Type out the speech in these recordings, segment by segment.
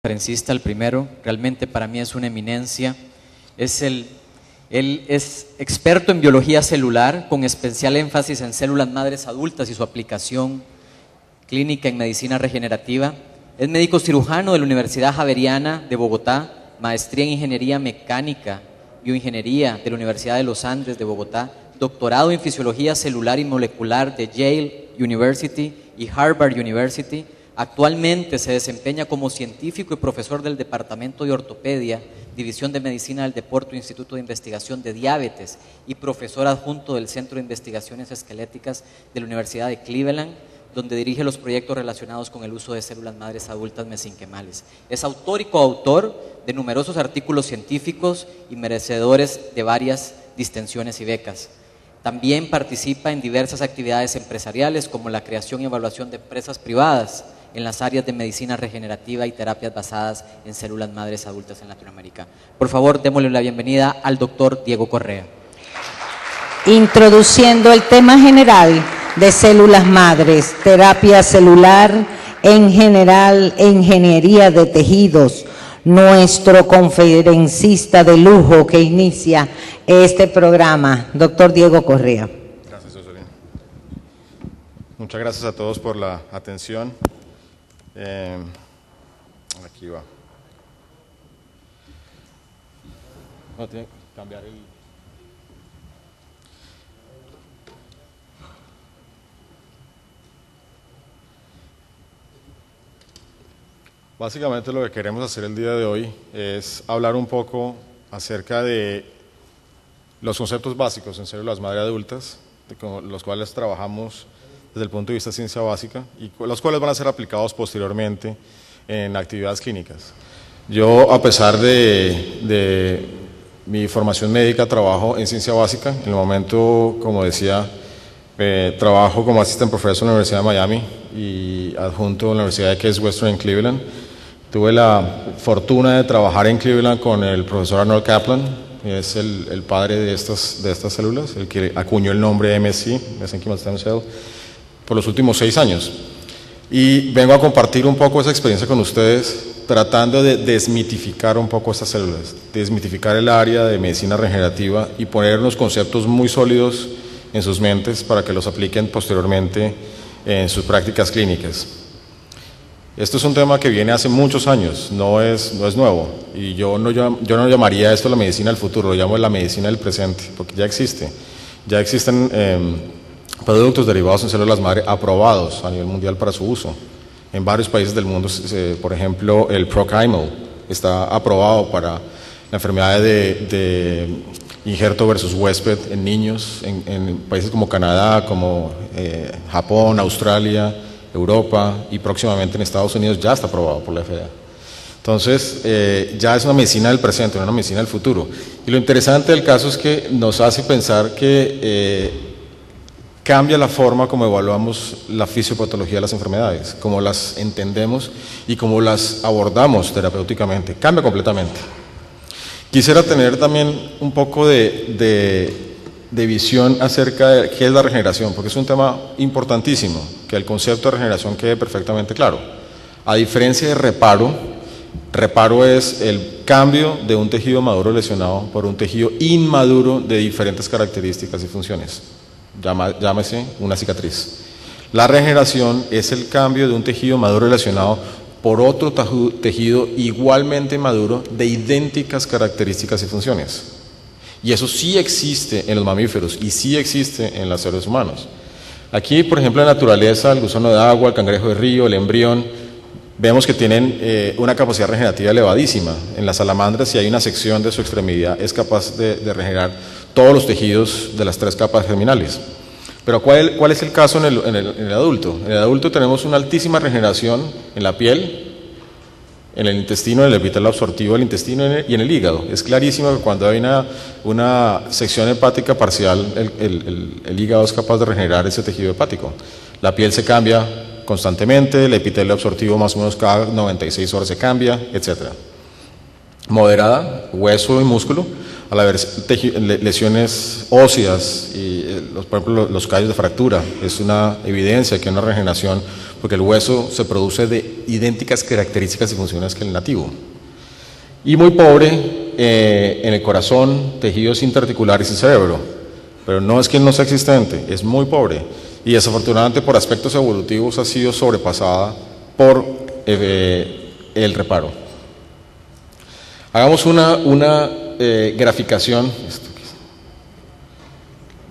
conferencista, el primero, realmente para mí es una eminencia. Él es experto en biología celular, con especial énfasis en células madres adultas y su aplicación clínica en medicina regenerativa. Es médico cirujano de la Universidad Javeriana de Bogotá, maestría en ingeniería mecánica, bioingeniería de la Universidad de los Andes de Bogotá, doctorado en fisiología celular y molecular de Yale University y Harvard University. Actualmente se desempeña como científico y profesor del Departamento de Ortopedia, División de Medicina del Deporte, Instituto de Investigación de Diabetes, y profesor adjunto del Centro de Investigaciones Esqueléticas de la Universidad de Cleveland, donde dirige los proyectos relacionados con el uso de células madres adultas mesenquimales. Es autor y coautor de numerosos artículos científicos y merecedores de varias distinciones y becas. También participa en diversas actividades empresariales, como la creación y evaluación de empresas privadas en las áreas de medicina regenerativa y terapias basadas en células madres adultas en Latinoamérica. Por favor, démosle la bienvenida al doctor Diego Correa. Introduciendo el tema general de células madres, terapia celular en general e ingeniería de tejidos, nuestro conferencista de lujo que inicia este programa, doctor Diego Correa. Gracias, Jocelyn. Muchas gracias a todos por la atención. Aquí va. No, tiene que cambiar el... Básicamente lo que queremos hacer el día de hoy es hablar un poco acerca de los conceptos básicos en células madre adultas, con los cuales trabajamos desde el punto de vista de ciencia básica y los cuales van a ser aplicados posteriormente en actividades clínicas. Yo, a pesar de mi formación médica, trabajo en ciencia básica. En el momento, como decía, trabajo como assistant professor en la Universidad de Miami y adjunto en la Universidad de Case Western en Cleveland. Tuve la fortuna de trabajar en Cleveland con el profesor Arnold Kaplan, que es el padre de estas células, el que acuñó el nombre MSC, Mesenchymal Stem Cell, por los últimos 6 años. Y vengo a compartir un poco esa experiencia con ustedes, tratando de desmitificar un poco estas células, desmitificar el área de medicina regenerativa y poner unos conceptos muy sólidos en sus mentes para que los apliquen posteriormente en sus prácticas clínicas. Esto es un tema que viene hace muchos años, no es nuevo, y yo no llamaría esto la medicina del futuro, lo llamo la medicina del presente, porque ya existen productos derivados en células madre aprobados a nivel mundial para su uso. En varios países del mundo, por ejemplo, el Prochymal está aprobado para la enfermedad de injerto versus huésped en niños, en países como Canadá, como Japón, Australia, Europa y próximamente en Estados Unidos ya está aprobado por la FDA. Entonces, ya es una medicina del presente, no una medicina del futuro. Y lo interesante del caso es que nos hace pensar que cambia la forma como evaluamos la fisiopatología de las enfermedades, cómo las entendemos y cómo las abordamos terapéuticamente. Cambia completamente. Quisiera tener también un poco de visión acerca de qué es la regeneración, porque es un tema importantísimo, que el concepto de regeneración quede perfectamente claro. A diferencia de reparo es el cambio de un tejido maduro lesionado por un tejido inmaduro de diferentes características y funciones. Llámese una cicatriz. La regeneración es el cambio de un tejido maduro lesionado por otro tejido igualmente maduro de idénticas características y funciones. Y eso sí existe en los mamíferos y sí existe en los seres humanos. Aquí, por ejemplo, en la naturaleza, el gusano de agua, el cangrejo de río, el embrión, vemos que tienen una capacidad regenerativa elevadísima. En las salamandras, si hay una sección de su extremidad, es capaz de regenerar todos los tejidos de las 3 capas germinales. Pero ¿cuál es el caso en el adulto? En el adulto tenemos una altísima regeneración en la piel, en el intestino, en el epitelio absortivo del intestino y en el hígado. Es clarísimo que cuando hay una sección hepática parcial, el hígado es capaz de regenerar ese tejido hepático. La piel se cambia constantemente, el epitelio absortivo más o menos cada 96 horas se cambia, etc. Moderada, hueso y músculo, Al haber lesiones óseas y, por ejemplo, los callos de fractura, es una evidencia que hay una regeneración, porque el hueso se produce de idénticas características y funciones que el nativo. Y muy pobre en el corazón, tejidos interarticulares y cerebro, pero no es que no sea existente, es muy pobre, y desafortunadamente por aspectos evolutivos ha sido sobrepasada por el reparo. Hagamos una graficación,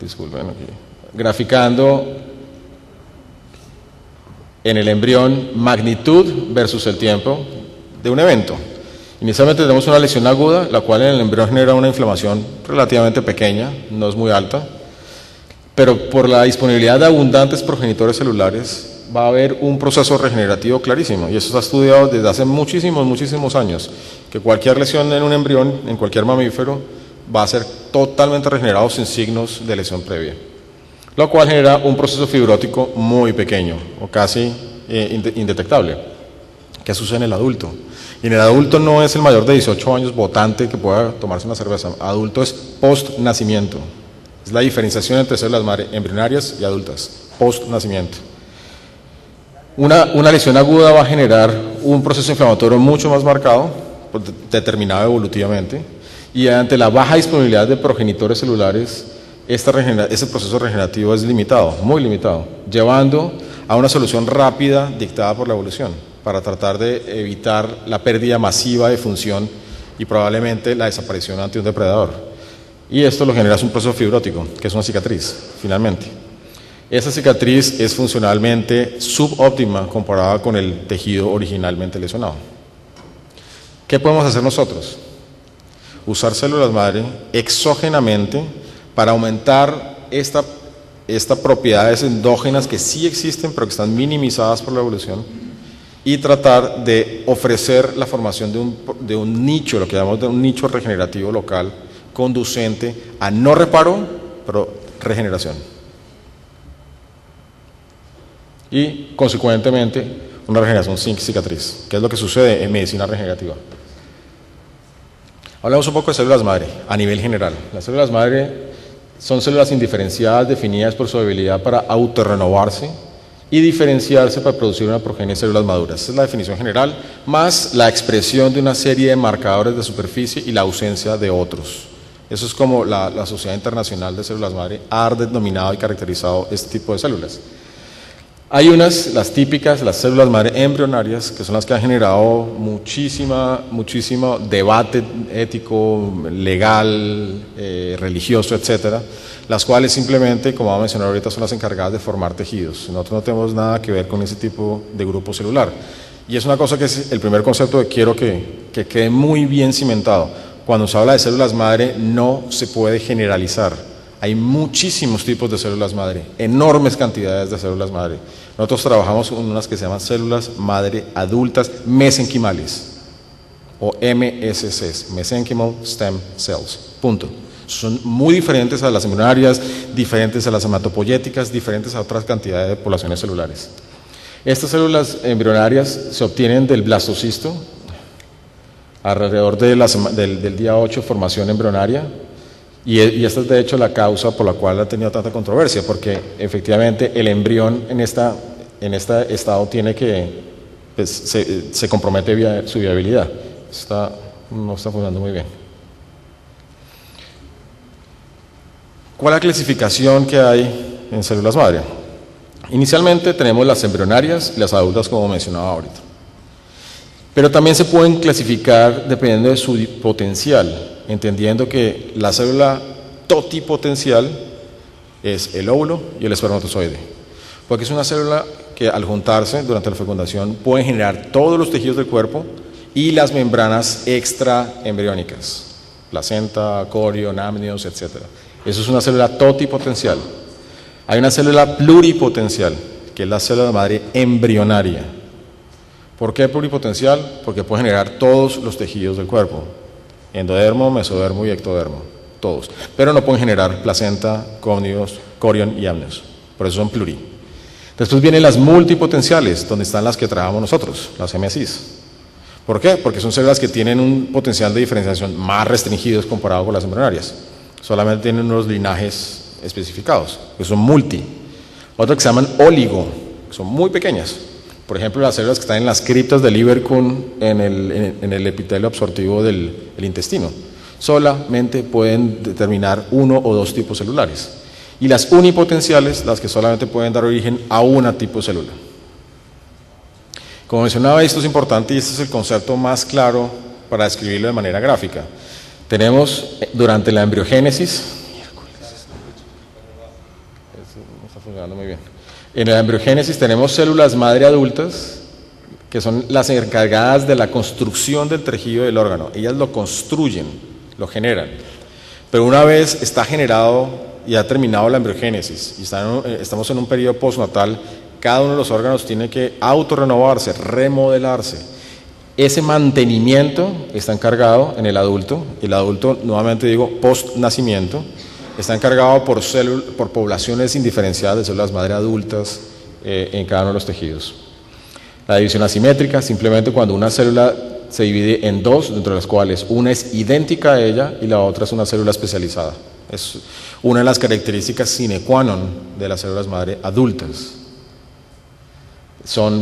disculpen, graficando en el embrión magnitud versus el tiempo de un evento. Inicialmente tenemos una lesión aguda, la cual en el embrión genera una inflamación relativamente pequeña, no es muy alta, pero por la disponibilidad de abundantes progenitores celulares va a haber un proceso regenerativo clarísimo, y eso está estudiado desde hace muchísimos años, que cualquier lesión en un embrión, en cualquier mamífero, va a ser totalmente regenerado sin signos de lesión previa, lo cual genera un proceso fibrótico muy pequeño o casi indetectable. ¿Qué sucede en el adulto? Y en el adulto no es el mayor de 18 años votante que pueda tomarse una cerveza, adulto es post-nacimiento, es la diferenciación entre células madre embrionarias y adultas, post-nacimiento. Una lesión aguda va a generar un proceso inflamatorio mucho más marcado, determinado evolutivamente, y ante la baja disponibilidad de progenitores celulares, ese proceso regenerativo es limitado, muy limitado, llevando a una solución rápida dictada por la evolución, para tratar de evitar la pérdida masiva de función y probablemente la desaparición ante un depredador. Y esto lo genera un proceso fibrótico, que es una cicatriz, finalmente. Esa cicatriz es funcionalmente subóptima comparada con el tejido originalmente lesionado. ¿Qué podemos hacer nosotros? Usar células madre exógenamente para aumentar estas propiedades endógenas que sí existen pero que están minimizadas por la evolución, y tratar de ofrecer la formación de un nicho, lo que llamamos de un nicho regenerativo local, conducente a no reparo, pero regeneración. Y consecuentemente una regeneración sin cicatriz, que es lo que sucede en medicina regenerativa. Hablamos un poco de células madre a nivel general. Las células madre son células indiferenciadas definidas por su habilidad para autorrenovarse y diferenciarse para producir una progenie de células maduras. Esa es la definición general, más la expresión de una serie de marcadores de superficie y la ausencia de otros. Eso es como la Sociedad Internacional de Células Madre ha denominado y caracterizado este tipo de células. Hay las típicas, las células madre embrionarias, que son las que han generado muchísimo debate ético, legal, religioso, etcétera, las cuales simplemente, como vamos a mencionar ahorita, son las encargadas de formar tejidos. Nosotros no tenemos nada que ver con ese tipo de grupo celular. Y es una cosa que es el primer concepto que quiero que quede muy bien cimentado. Cuando se habla de células madre, no se puede generalizar. Hay muchísimos tipos de células madre, enormes cantidades de células madre. Nosotros trabajamos con unas que se llaman células madre adultas mesenquimales, o MSCs, Mesenchymal Stem Cells, punto. Son muy diferentes a las embrionarias, diferentes a las hematopoyéticas, diferentes a otras cantidades de poblaciones celulares. Estas células embrionarias se obtienen del blastocisto, alrededor del día 8, formación embrionaria. Y esta es de hecho la causa por la cual ha tenido tanta controversia, porque efectivamente el embrión en este estado tiene que, pues, se compromete su viabilidad. No está funcionando muy bien. ¿Cuál es la clasificación que hay en células madre? Inicialmente tenemos las embrionarias y las adultas, como mencionaba ahorita. Pero también se pueden clasificar dependiendo de su potencial, entendiendo que la célula totipotencial es el óvulo y el espermatozoide, porque es una célula que al juntarse durante la fecundación pueden generar todos los tejidos del cuerpo y las membranas extraembriónicas, placenta, corion, amnios, etc. Eso es una célula totipotencial. Hay una célula pluripotencial, que es la célula madre embrionaria. ¿Por qué pluripotencial? Porque puede generar todos los tejidos del cuerpo, endodermo, mesodermo y ectodermo, todos, pero no pueden generar placenta, cómnios, corion y amnios, por eso son pluri. Después vienen las multipotenciales, donde están las que trabajamos nosotros, las MSIs. ¿Por qué? Porque son células que tienen un potencial de diferenciación más restringido comparado con las embrionarias. Solamente tienen unos linajes especificados, que son multi. Otros que se llaman oligo, que son muy pequeñas. Por ejemplo, las células que están en las criptas del Lieberkühn en el epitelio absortivo del intestino. Solamente pueden determinar uno o dos tipos celulares. Y las unipotenciales, las que solamente pueden dar origen a un tipo de célula. Como mencionaba, esto es importante y este es el concepto más claro para describirlo de manera gráfica. Tenemos durante la embriogénesis, no está funcionando muy bien. En la embriogénesis tenemos células madre adultas, que son las encargadas de la construcción del tejido del órgano. Ellas lo construyen, lo generan. Pero una vez está generado y ha terminado la embriogénesis y estamos en un periodo postnatal, cada uno de los órganos tiene que autorrenovarse, remodelarse. Ese mantenimiento está encargado en el adulto. El adulto, nuevamente digo, post-nacimiento, está encargado por poblaciones indiferenciadas de células madre adultas en cada uno de los tejidos. La división asimétrica, simplemente cuando una célula se divide en dos, dentro de las cuales una es idéntica a ella y la otra es una célula especializada. Es una de las características sine qua non de las células madre adultas.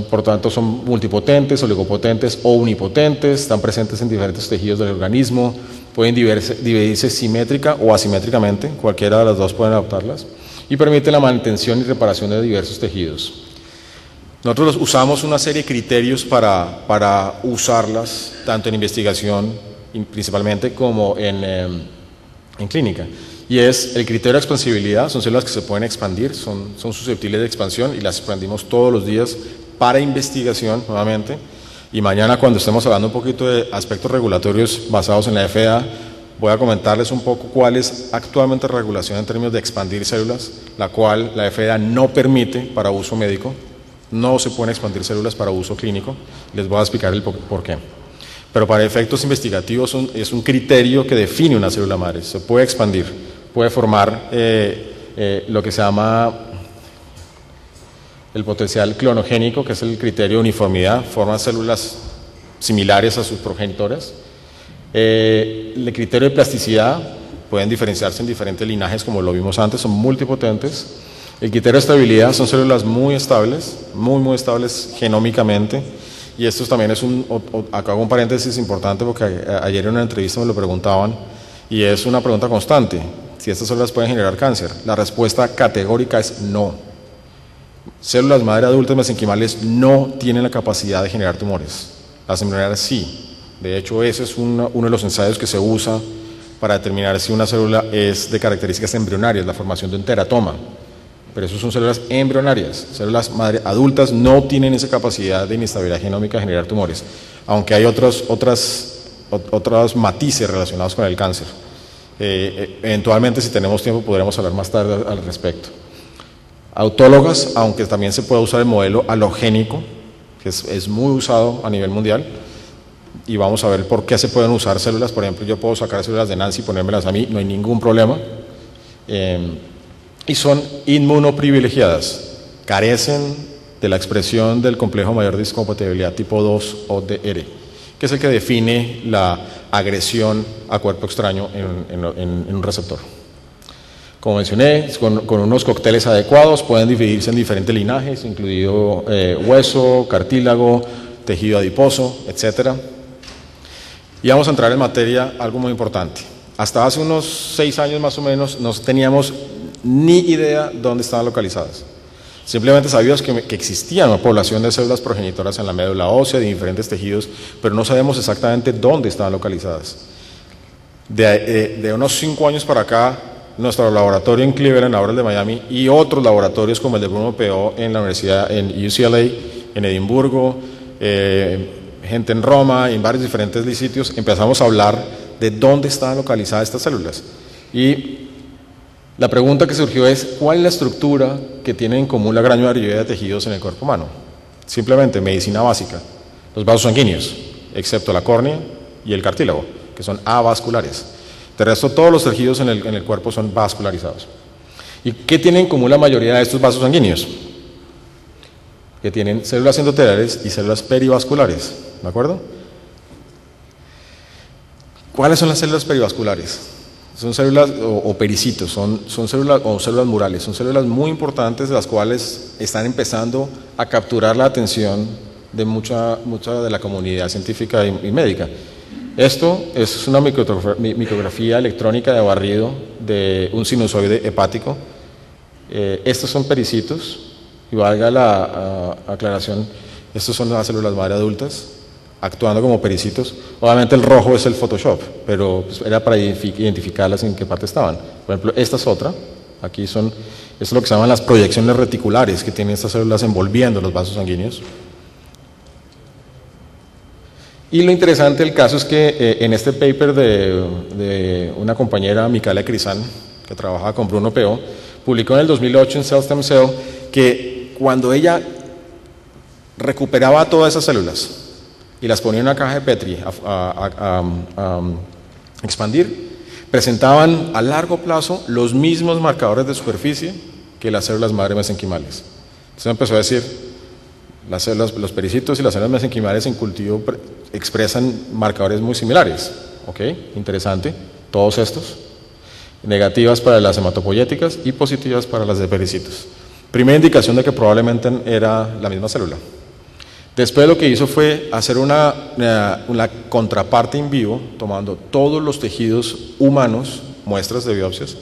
Por tanto, son multipotentes, oligopotentes o unipotentes, están presentes en diferentes tejidos del organismo, pueden dividirse simétrica o asimétricamente, cualquiera de las dos pueden adoptarlas, y permite la mantención y reparación de diversos tejidos. Nosotros usamos una serie de criterios para usarlas, tanto en investigación, principalmente, como en clínica. Y es el criterio de expansibilidad, son células que se pueden expandir, son susceptibles de expansión y las expandimos todos los días para investigación nuevamente. Y mañana, cuando estemos hablando un poquito de aspectos regulatorios basados en la FDA, voy a comentarles un poco cuál es actualmente la regulación en términos de expandir células, la cual la FDA no permite para uso médico. No se pueden expandir células para uso clínico. Les voy a explicar el por qué. Pero para efectos investigativos es un criterio que define una célula madre. Se puede expandir, puede formar lo que se llama el potencial clonogénico, que es el criterio de uniformidad, forman células similares a sus progenitores. El criterio de plasticidad, pueden diferenciarse en diferentes linajes, como lo vimos antes, son multipotentes. El criterio de estabilidad, son células muy estables, muy estables genómicamente. Y esto también es acá hago un paréntesis importante porque ayer en una entrevista me lo preguntaban y es una pregunta constante, si estas células pueden generar cáncer. La respuesta categórica es no. Células madre adultas mesenquimales no tienen la capacidad de generar tumores. Las embrionarias sí. De hecho, ese es uno de los ensayos que se usa para determinar si una célula es de características embrionarias, la formación de un teratoma. Pero eso son células embrionarias. Células madre adultas no tienen esa capacidad de inestabilidad genómica de generar tumores, aunque hay otros matices relacionados con el cáncer. Eventualmente, si tenemos tiempo, podremos hablar más tarde al respecto. Autólogas, aunque también se puede usar el modelo halogénico, que es muy usado a nivel mundial, y vamos a ver por qué se pueden usar células. Por ejemplo, yo puedo sacar células de Nancy y ponérmelas a mí, no hay ningún problema. Y son inmunoprivilegiadas, carecen de la expresión del complejo mayor de discompatibilidad tipo 2 ODR, que es el que define la agresión a cuerpo extraño en un receptor. Como mencioné, con unos cócteles adecuados pueden dividirse en diferentes linajes, incluido hueso, cartílago, tejido adiposo, etc. Y vamos a entrar en materia, algo muy importante. Hasta hace unos 6 años más o menos no teníamos ni idea dónde estaban localizadas. Simplemente sabíamos que existía una población de células progenitoras en la médula ósea de diferentes tejidos, pero no sabíamos exactamente dónde estaban localizadas. De unos 5 años para acá, nuestro laboratorio en Cleveland, ahora el de Miami, y otros laboratorios como el de Bruno Peó en la universidad en UCLA, en Edimburgo, gente en Roma, en varios diferentes sitios, empezamos a hablar de dónde estaban localizadas estas células. Y la pregunta que surgió es, ¿cuál es la estructura que tiene en común la gran mayoría de tejidos en el cuerpo humano? Simplemente medicina básica, los vasos sanguíneos, excepto la córnea y el cartílago, que son avasculares. De resto, todos los tejidos en el cuerpo son vascularizados. ¿Y qué tienen en común la mayoría de estos vasos sanguíneos? Que tienen células endoteliales y células perivasculares, ¿de acuerdo? ¿Cuáles son las células perivasculares? Son células o pericitos, son células o células murales, son células muy importantes, las cuales están empezando a capturar la atención de mucha de la comunidad científica y médica. Esto es una micrografía electrónica de barrido de un sinusoide hepático. Estos son pericitos, y valga la aclaración, estos son las células madre adultas, actuando como pericitos. Obviamente el rojo es el Photoshop, pero pues era para identificarlas en qué parte estaban. Por ejemplo, esta es otra. Aquí esto es lo que se llaman las proyecciones reticulares que tienen estas células envolviendo los vasos sanguíneos. Y lo interesante del caso es que en este paper de una compañera, Micaela Crisán, que trabajaba con Bruno Peó, publicó en el 2008 en Cell Stem Cell que cuando ella recuperaba todas esas células y las ponía en una caja de Petri a expandir, presentaban a largo plazo los mismos marcadores de superficie que las células madre mesenquimales. Entonces empezó a decir, los pericitos y las células mesenquimales en cultivo expresan marcadores muy similares. ¿Ok? Interesante. Todos estos. Negativas para las hematopoyéticas y positivas para las de pericitos. Primera indicación de que probablemente era la misma célula. Después lo que hizo fue hacer una contraparte in vivo, tomando todos los tejidos humanos, muestras de biopsias,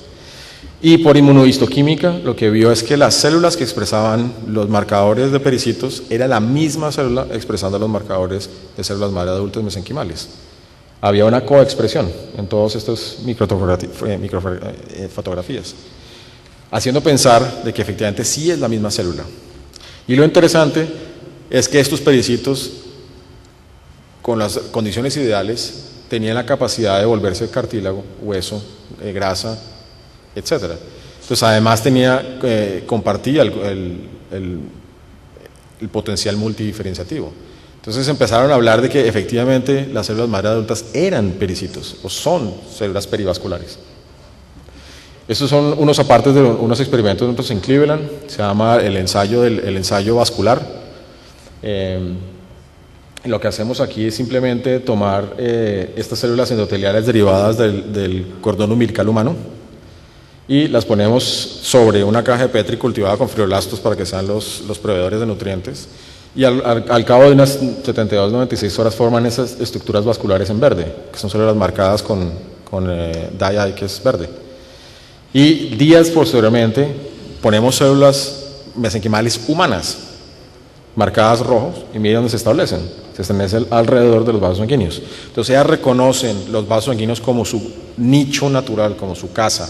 y por inmunohistoquímica lo que vio es que las células que expresaban los marcadores de pericitos era la misma célula expresando los marcadores de células madre adultas mesenquimales. Había una coexpresión en todas estas microfotografías, haciendo pensar de que efectivamente sí es la misma célula. Y lo interesante es que estos pericitos, con las condiciones ideales, tenían la capacidad de volverse cartílago, hueso, grasa, etc. Entonces además compartía el potencial multidiferenciativo. Entonces empezaron a hablar de que efectivamente las células madre adultas eran pericitos o son células perivasculares. Estos son unos apartes de unos experimentos nosotros en Cleveland, se llama el ensayo vascular. Lo que hacemos aquí es simplemente tomar estas células endoteliales derivadas del cordón umbilical humano y las ponemos sobre una caja de Petri cultivada con fibroblastos para que sean los proveedores de nutrientes, y al cabo de unas 72-96 horas forman esas estructuras vasculares en verde, que son células marcadas con dye, que es verde. Y días posteriormente ponemos células mesenquimales humanas marcadas rojos y miren dónde se establecen alrededor de los vasos sanguíneos. Entonces ellas reconocen los vasos sanguíneos como su nicho natural, como su casa,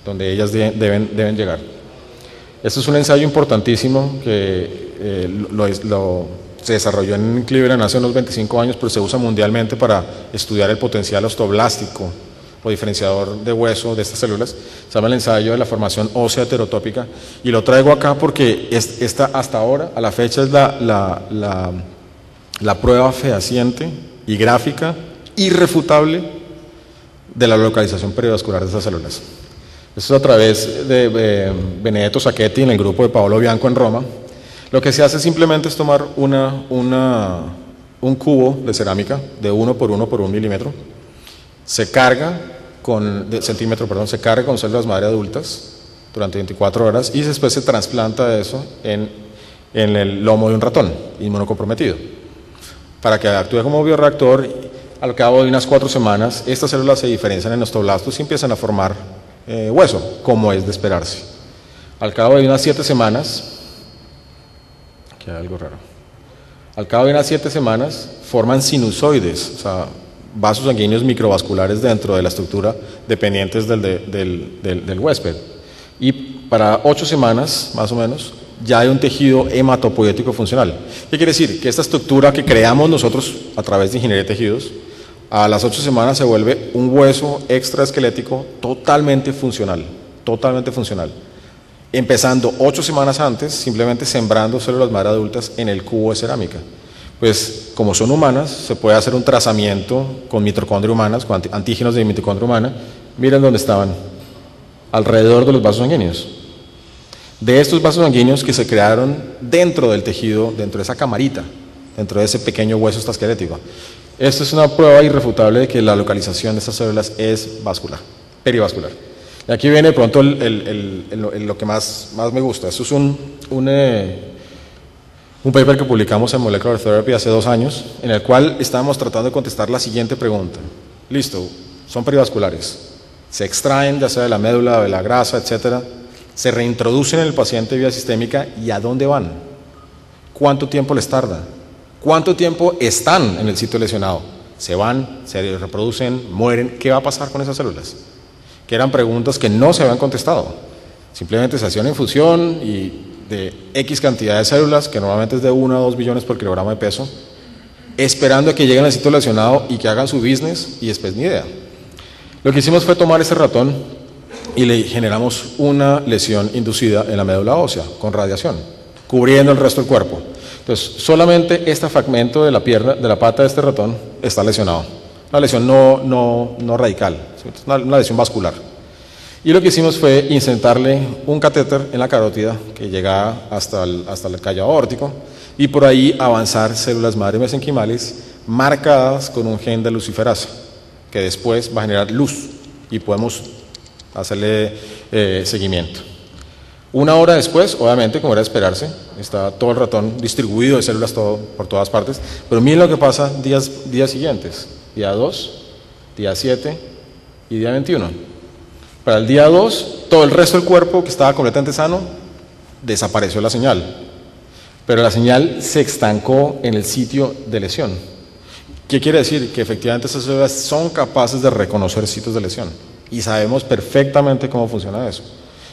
donde ellas deben llegar. Este es un ensayo importantísimo que se desarrolló en Cleveland hace unos 25 años, pero se usa mundialmente para estudiar el potencial osteoblástico o diferenciador de hueso de estas células. Se llama el ensayo de la formación ósea heterotópica, y lo traigo acá porque esta hasta ahora, a la fecha, es la prueba fehaciente y gráfica irrefutable de la localización perivascular de estas células. Esto es a través de Benedetto Sacchetti en el grupo de Paolo Bianco en Roma. Lo que se hace simplemente es tomar un cubo de cerámica de 1 por 1 por 1 milímetro, se carga con células madre adultas durante 24 horas y después se trasplanta eso en el lomo de un ratón inmunocomprometido para que actúe como bioreactor. Al cabo de unas 4 semanas, estas células se diferencian en osteoblastos y empiezan a formar hueso, como es de esperarse. Al cabo de unas 7 semanas, aquí hay algo raro, al cabo de unas 7 semanas forman sinusoides, o sea, vasos sanguíneos microvasculares dentro de la estructura dependientes del huésped. Y para 8 semanas, más o menos, ya hay un tejido hematopoyético funcional. ¿Qué quiere decir? Que esta estructura que creamos nosotros a través de ingeniería de tejidos, a las 8 semanas se vuelve un hueso extraesquelético totalmente funcional, empezando 8 semanas antes, simplemente sembrando células madre adultas en el cubo de cerámica. Pues como son humanas, se puede hacer un trazamiento con mitocondria humanas, con antígenos de mitocondria humana. Miren dónde estaban, alrededor de los vasos sanguíneos. De estos vasos sanguíneos que se crearon dentro del tejido, dentro de esa camarita, dentro de ese pequeño hueso extraesquelético. Esto es una prueba irrefutable de que la localización de estas células es vascular, perivascular. Y aquí viene de pronto lo que más me gusta. Esto es un paper que publicamos en Molecular Therapy hace 2 años, en el cual estábamos tratando de contestar la siguiente pregunta. Listo, son perivasculares, se extraen ya sea de la médula, de la grasa, etcétera, se reintroducen en el paciente vía sistémica, ¿y a dónde van? ¿Cuánto tiempo les tarda? ¿Cuánto tiempo están en el sitio lesionado? ¿Se van? ¿Se reproducen? ¿Mueren? ¿Qué va a pasar con esas células? Que eran preguntas que no se habían contestado. Simplemente se hacía una infusión y de X cantidad de células, que normalmente es de 1 a 2 billones por kilogramo de peso, esperando a que lleguen al sitio lesionado y que hagan su business, y después ni idea. Lo que hicimos fue tomar ese ratón y le generamos una lesión inducida en la médula ósea con radiación, cubriendo el resto del cuerpo. Entonces, solamente este fragmento de la pierna, de la pata de este ratón está lesionado. Una lesión no radical, una lesión vascular. Y lo que hicimos fue insertarle un catéter en la carótida que llegaba hasta el callo aórtico y por ahí avanzar células madre mesenquimales marcadas con un gen de luciferasa que después va a generar luz y podemos hacerle seguimiento. 1 hora después, obviamente, como era de esperarse, está todo el ratón distribuido de células por todas partes, pero miren lo que pasa días siguientes, día 2, día 7 y día 21. Para el día 2, todo el resto del cuerpo que estaba completamente sano, desapareció la señal, pero la señal se estancó en el sitio de lesión. ¿Qué quiere decir? Que efectivamente esas células son capaces de reconocer sitios de lesión y sabemos perfectamente cómo funciona eso,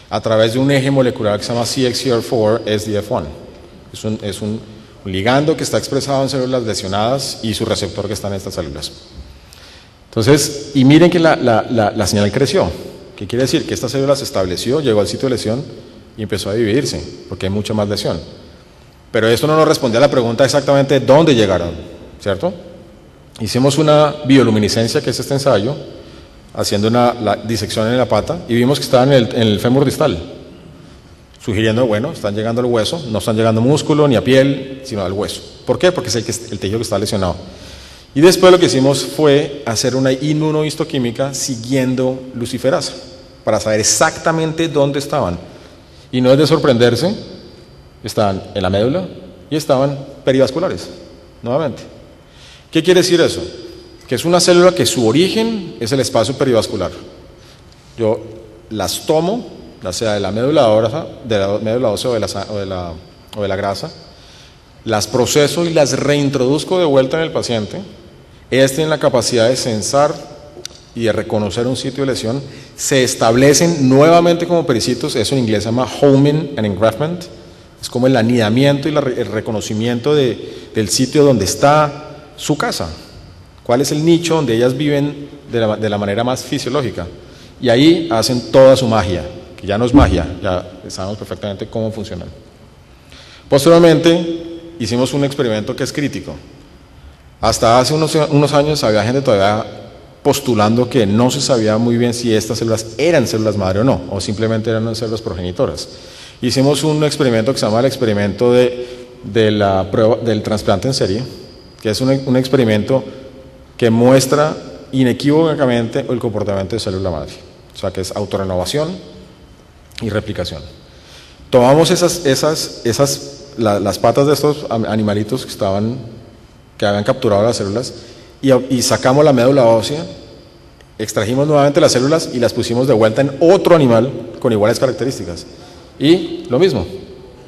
a través de un eje molecular que se llama CXCR4-SDF1. Es un ligando que está expresado en células lesionadas y su receptor que está en estas células. Entonces, y miren que la señal creció. ¿Qué quiere decir? Que esta célula se estableció, llegó al sitio de lesión y empezó a dividirse, porque hay mucha más lesión. Pero esto no nos respondía a la pregunta exactamente dónde llegaron, ¿cierto? Hicimos una bioluminiscencia, que es este ensayo, haciendo la disección en la pata, y vimos que estaban en el fémur distal, sugiriendo, bueno, están llegando al hueso, no están llegando a músculo ni a piel, sino al hueso. ¿Por qué? Porque es el tejido que está lesionado. Y después lo que hicimos fue hacer una inmunohistoquímica siguiendo luciferasa, para saber exactamente dónde estaban. Y no es de sorprenderse, estaban en la médula y estaban perivasculares, nuevamente. ¿Qué quiere decir eso? Que es una célula que su origen es el espacio perivascular. Yo las tomo, ya sea de la médula ósea, o de la grasa, las proceso y las reintroduzco de vuelta en el paciente. Ellas tienen la capacidad de censar y de reconocer un sitio de lesión, se establecen nuevamente como pericitos, eso en inglés se llama homing and engraftment, es como el anidamiento y el reconocimiento del sitio donde está su casa, cuál es el nicho donde ellas viven de la manera más fisiológica, y ahí hacen toda su magia, que ya no es magia, ya sabemos perfectamente cómo funcionan. Posteriormente hicimos un experimento que es crítico. Hasta hace unos años había gente todavía postulando que no se sabía muy bien si estas células eran células madre o no, o simplemente eran células progenitoras. Hicimos un experimento que se llama el experimento de la prueba del trasplante en serie, que es un experimento que muestra inequívocamente el comportamiento de célula madre, o sea que es autorrenovación y replicación. Tomamos las patas de estos animalitos que habían capturado las células y sacamos la médula ósea, extrajimos nuevamente las células y las pusimos de vuelta en otro animal con iguales características. Y lo mismo,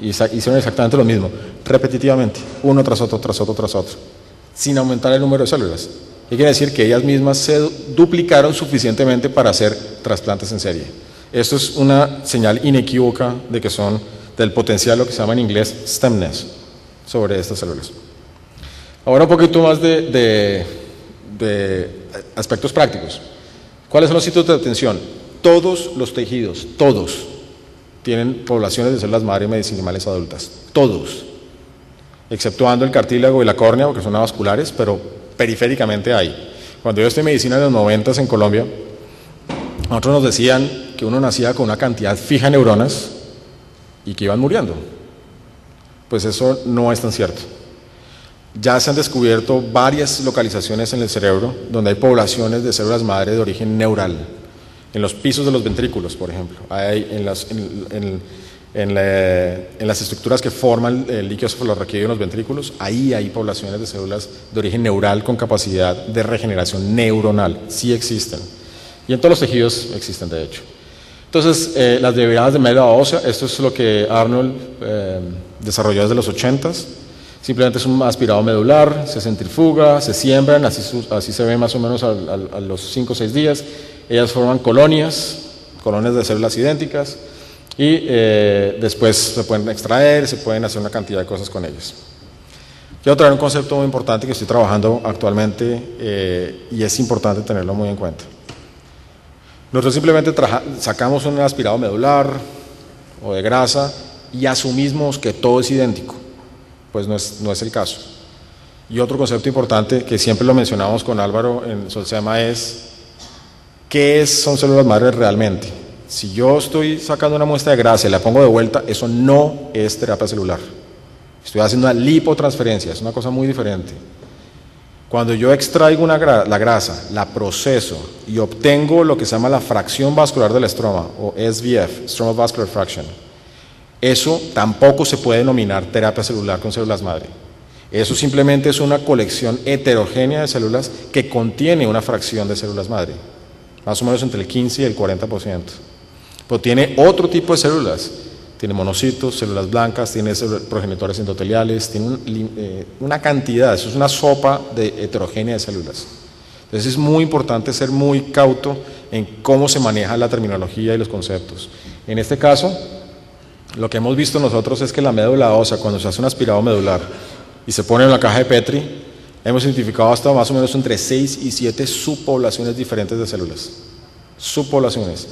hicieron exactamente lo mismo, repetitivamente, uno tras otro, tras otro, tras otro, sin aumentar el número de células. ¿Qué quiere decir? Que ellas mismas se duplicaron suficientemente para hacer trasplantes en serie. Esto es una señal inequívoca de que son del potencial, lo que se llama en inglés stemness, sobre estas células. Ahora un poquito más de aspectos prácticos. ¿Cuáles son los sitios de atención? Todos los tejidos, todos, tienen poblaciones de células madre mesenquimales adultas, todos, exceptuando el cartílago y la córnea, porque son avasculares, pero periféricamente hay. Cuando yo estudié medicina en los 90 en Colombia, nosotros nos decían que uno nacía con una cantidad fija de neuronas y que iban muriendo. Pues eso no es tan cierto. ya se han descubierto varias localizaciones en el cerebro donde hay poblaciones de células madre de origen neural. En los pisos de los ventrículos, por ejemplo, en las estructuras que forman el líquido cefalorraquídeo en los ventrículos, ahí hay poblaciones de células de origen neural con capacidad de regeneración neuronal, sí existen. Y en todos los tejidos existen, de hecho. Entonces, las derivadas de médula ósea, esto es lo que Arnold desarrolló desde los 80s. Simplemente es un aspirado medular, se centrifuga, se siembran, así se ve más o menos a los 5 o 6 días. Ellas forman colonias de células idénticas y después se pueden extraer, se pueden hacer una cantidad de cosas con ellas. Quiero traer un concepto muy importante que estoy trabajando actualmente y es importante tenerlo muy en cuenta. Nosotros simplemente sacamos un aspirado medular o de grasa y asumimos que todo es idéntico. Pues no es el caso. Y otro concepto importante que siempre lo mencionamos con Álvaro en Solsema es ¿qué son células madres realmente? Si yo estoy sacando una muestra de grasa y la pongo de vuelta, eso no es terapia celular. Estoy haciendo una lipotransferencia, es una cosa muy diferente. Cuando yo extraigo la grasa, la proceso y obtengo lo que se llama la fracción vascular del estroma, o SVF, Stromal Vascular Fraction, eso tampoco se puede denominar terapia celular con células madre. Eso simplemente es una colección heterogénea de células que contiene una fracción de células madre, más o menos entre el 15 y el 40%. Pero tiene otro tipo de células, tiene monocitos, células blancas, tiene progenitores endoteliales, tiene una cantidad, eso es una sopa heterogénea de células. Entonces es muy importante ser muy cauto en cómo se maneja la terminología y los conceptos. En este caso, lo que hemos visto nosotros es que la médula ósea, cuando se hace un aspirado medular y se pone en la caja de Petri, hemos identificado hasta más o menos entre 6 y 7 subpoblaciones diferentes de células. Subpoblaciones,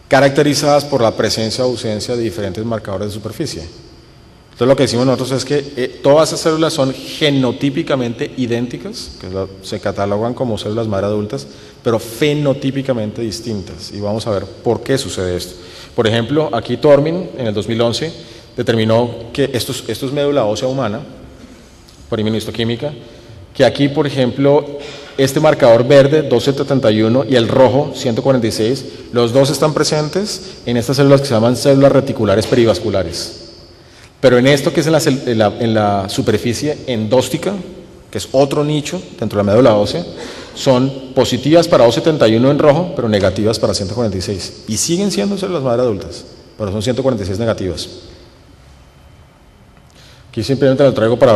caracterizadas por la presencia o ausencia de diferentes marcadores de superficie. Entonces lo que decimos nosotros es que todas esas células son genotípicamente idénticas, que se catalogan como células madre adultas, pero fenotípicamente distintas. Y vamos a ver por qué sucede esto. Por ejemplo, aquí Tormin, en el 2011, determinó que esto es médula ósea humana, por inmunohistoquímica, que aquí, por ejemplo, este marcador verde, 1271, y el rojo, 146, los dos están presentes en estas células que se llaman células reticulares perivasculares. Pero en esto que es en la superficie endóstica, que es otro nicho dentro de la médula ósea, son positivas para O71 en rojo, pero negativas para 146. Y siguen siendo células madre adultas, pero son 146 negativas. Aquí simplemente lo traigo para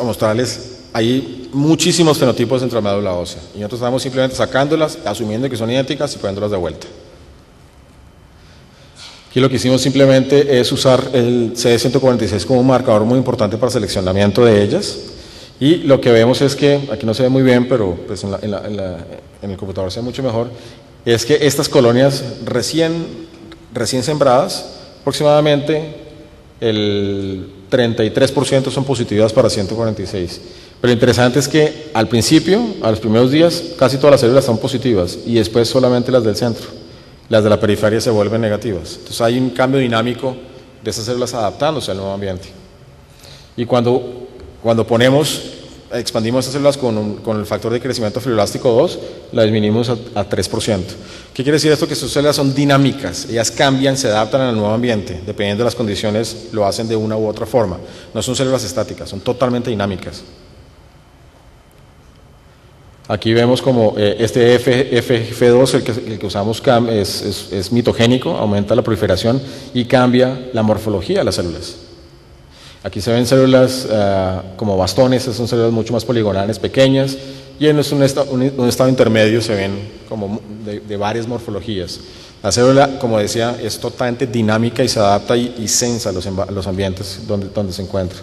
mostrarles, hay muchísimos fenotipos dentro de la médula ósea. Y nosotros estamos simplemente sacándolas, asumiendo que son idénticas y poniéndolas de vuelta. Aquí lo que hicimos simplemente es usar el CD146 como un marcador muy importante para el seleccionamiento de ellas. Y lo que vemos es que, aquí no se ve muy bien, pero pues en el computador se ve mucho mejor, es que estas colonias recién sembradas, aproximadamente el 33% son positivas para 146. Pero lo interesante es que al principio, a los primeros días, casi todas las células son positivas y después solamente las del centro. Las de la periferia se vuelven negativas. Entonces hay un cambio dinámico de esas células adaptándose al nuevo ambiente. Y cuando expandimos estas células con el factor de crecimiento fibroblástico 2, la disminuimos a 3%. ¿Qué quiere decir esto? Que estas células son dinámicas, ellas cambian, se adaptan al nuevo ambiente, dependiendo de las condiciones, lo hacen de una u otra forma. No son células estáticas, son totalmente dinámicas. Aquí vemos como este FGF2, el que usamos, es mitogénico, aumenta la proliferación y cambia la morfología de las células. Aquí se ven células como bastones, son células mucho más poligonales, pequeñas, y en un estado intermedio se ven como de varias morfologías. La célula, como decía, es totalmente dinámica y se adapta y sensa los ambientes donde se encuentra.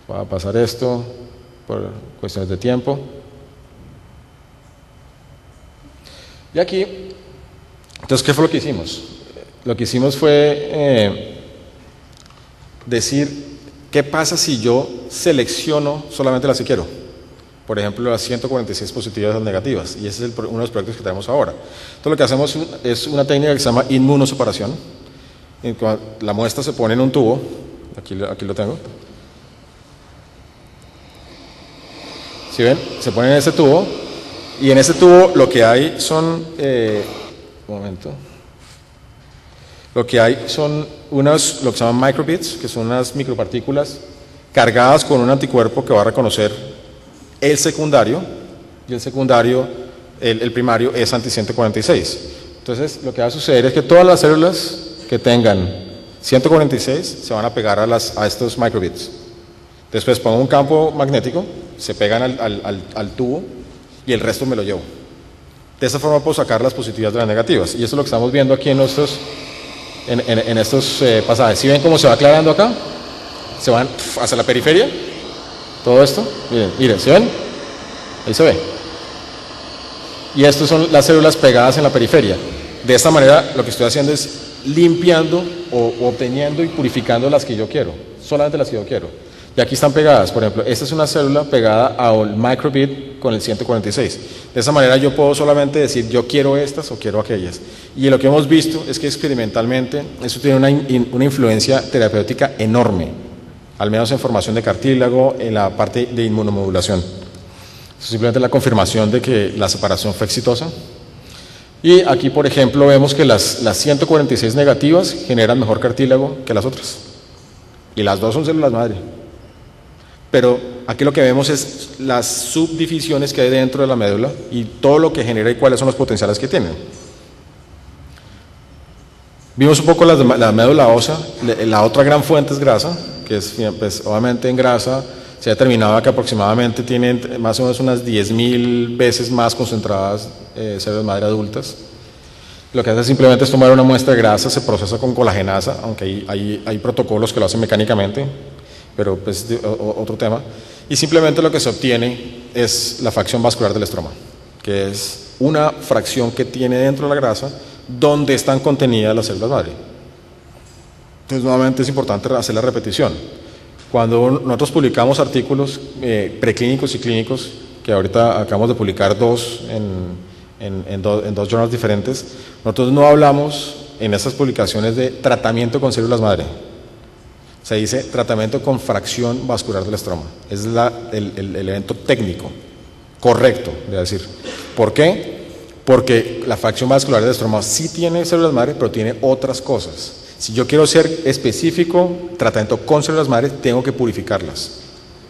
Voy a pasar esto por cuestiones de tiempo. Y aquí, entonces, ¿qué fue lo que hicimos? Lo que hicimos fue decir, ¿qué pasa si yo selecciono solamente las que quiero? Por ejemplo, las 146 positivas y las negativas, y ese es uno de los proyectos que tenemos ahora. Entonces, lo que hacemos es una técnica que se llama inmunoseparación. La muestra se pone en un tubo, aquí lo tengo, ¿Sí ven? Se ponen en ese tubo y en ese tubo lo que hay son, un momento, lo que hay son unos, lo que se llaman microbits, que son unas micropartículas cargadas con un anticuerpo que va a reconocer el secundario, y el secundario, el primario es anti-146. Entonces, lo que va a suceder es que todas las células que tengan 146 se van a pegar a estos microbits. Después pongo un campo magnético, se pegan al tubo y el resto me lo llevo. De esa forma puedo sacar las positivas de las negativas. Y eso es lo que estamos viendo aquí en estos pasajes. ¿Sí ven cómo se va aclarando acá? Se van hacia la periferia. Todo esto. Miren, ¿sí ven? Ahí se ve. Y estas son las células pegadas en la periferia. De esta manera lo que estoy haciendo es limpiando o obteniendo y purificando las que yo quiero. Solamente las que yo quiero. Y aquí están pegadas. Por ejemplo, esta es una célula pegada al microbit con el 146. De esa manera yo puedo solamente decir yo quiero estas o quiero aquellas. Y lo que hemos visto es que experimentalmente eso tiene una influencia terapéutica enorme. Al menos en formación de cartílago, en la parte de inmunomodulación. Simplemente la confirmación de que la separación fue exitosa. Y aquí, por ejemplo, vemos que las 146 negativas generan mejor cartílago que las otras. Y las dos son células madre. Pero aquí lo que vemos es las subdivisiones que hay dentro de la médula y todo lo que genera y cuáles son los potenciales que tienen. Vimos un poco la médula ósea. La otra gran fuente es grasa, que es, pues, obviamente en grasa se ha determinado que aproximadamente tienen más o menos unas 10.000 veces más concentradas células madre adultas. Lo que hace simplemente es tomar una muestra de grasa, se procesa con colagenasa, aunque hay protocolos que lo hacen mecánicamente, pero pues otro tema. Y simplemente lo que se obtiene es la fracción vascular del estroma, que es una fracción que tiene dentro de la grasa donde están contenidas las células madre. Entonces, nuevamente es importante hacer la repetición. Cuando nosotros publicamos artículos preclínicos y clínicos, que ahorita acabamos de publicar dos en dos journals diferentes, nosotros no hablamos en esas publicaciones de tratamiento con células madre. Se dice tratamiento con fracción vascular del estroma. Es el evento técnico correcto de decir. ¿Por qué? Porque la fracción vascular del estroma sí tiene células madre, pero tiene otras cosas. Si yo quiero ser específico, tratamiento con células madre, tengo que purificarlas.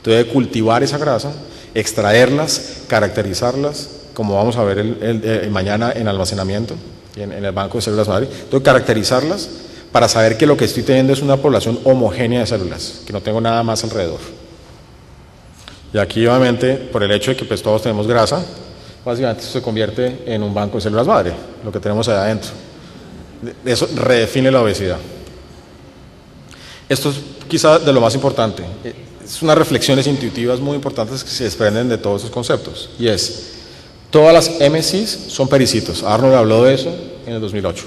Tengo que cultivar esa grasa, extraerlas, caracterizarlas, como vamos a ver mañana en almacenamiento, en el banco de células madre. Tengo que caracterizarlas para saber que lo que estoy teniendo es una población homogénea de células, que no tengo nada más alrededor. Y aquí, obviamente, por el hecho de que pues, todos tenemos grasa, básicamente eso se convierte en un banco de células madre, lo que tenemos allá adentro. Eso redefine la obesidad. Esto es quizá de lo más importante. Es unas reflexiones intuitivas muy importantes que se desprenden de todos esos conceptos. Y es, todas las MCs son pericitos. Arnold habló de eso en el 2008.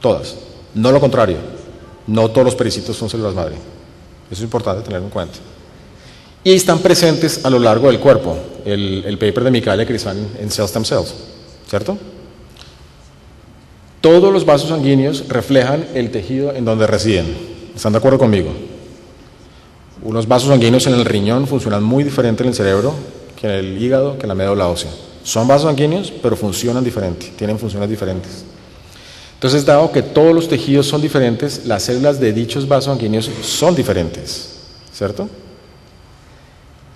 Todas. No lo contrario. No todos los pericitos son células madre. Eso es importante tenerlo en cuenta. Y están presentes a lo largo del cuerpo. El paper de Michael Crisan en Cell Stem Cells. ¿Cierto? Todos los vasos sanguíneos reflejan el tejido en donde residen. ¿Están de acuerdo conmigo? Unos vasos sanguíneos en el riñón funcionan muy diferente en el cerebro que en el hígado, que en la médula ósea. Son vasos sanguíneos, pero funcionan diferente, tienen funciones diferentes. Entonces, dado que todos los tejidos son diferentes, las células de dichos vasos sanguíneos son diferentes, ¿cierto?